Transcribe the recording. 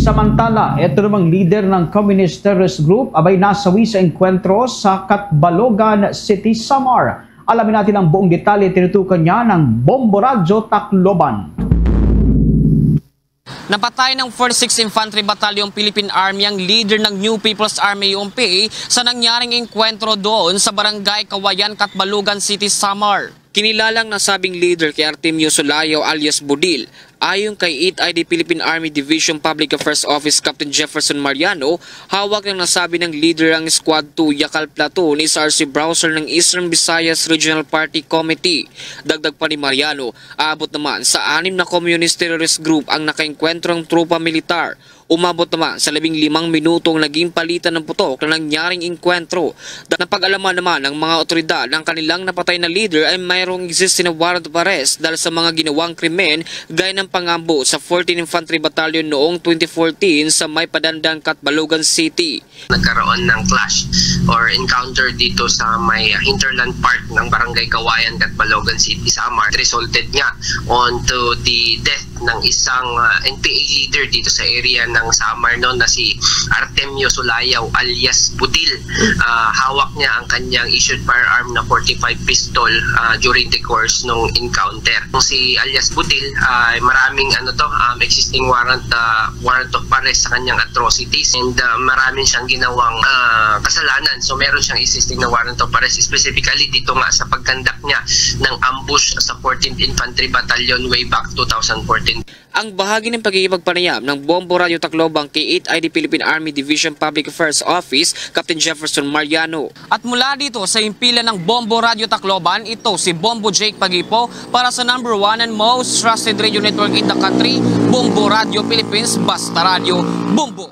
Samantala, ito namang leader ng Communist Terrorist Group abay nasawi sa enkwentro sa Catbalogan City, Samar. Alamin natin ang buong detalye, tinutukan niya ng Bombo Radyo Tacloban. Napatay ng 46th Infantry Battalion Philippine Army ang leader ng New People's Army UMPA sa nangyaring enkwentro doon sa Barangay Kawayan, Catbalogan City, Samar. Kinilalang nasabing leader kay Artemio Sulayo alias Budil. Ayon kay 8th ID Philippine Army Division Public Affairs Office Captain Jefferson Mariano, hawak ng nasabi ng leader ang Squad 2 Yakal Platoon SRC Browser ng Eastern Visayas Regional Party Committee. Dagdag pa ni Mariano, aabot naman sa 6 na communist terrorist group ang nakaengkwentrong trupa militar. Umabot naman sa 15 minutong naging palitan ng putok na nangyaring enkwentro. Napag-alaman naman ng mga otoridad ng kanilang napatay na leader ay mayroong existing na warrant of arrest dahil sa mga ginawang krimen gaya ng pangambo sa 14th Infantry Battalion noong 2014 sa Maypadandang, Catbalogan City. Nagkaroon ng clash or encounter dito sa may hinterland part ng Barangay Kawayan, Catbalogan City, Samar. Resulted nga onto the death ng isang NPA leader dito sa area ng Samar noon na si Artemio Sulayaw alias Budil. Hawak niya ang kanyang issued firearm na 45 pistol during the course ng encounter. Si alias Budil ay maraming existing warrant of arrest sa kanyang atrocities and maraming siyang ginawang kasalanan. So meron siyang existing na warrant of arrest specifically dito nga sa pagkandak niya ng ambush sa 14th Infantry Battalion way back 2014. Ang bahagi ng pagkikipagpanayam ng Bombo Radyo Tacloban kay 8th ID Philippine Army Division Public Affairs Office Captain Jefferson Mariano. At mula dito sa impila ng Bombo Radyo Tacloban, ito si Bombo Jake Pagipo para sa number 1 and most trusted radio network in the country, Bombo Radio Philippines, Basta Radio, Bombo!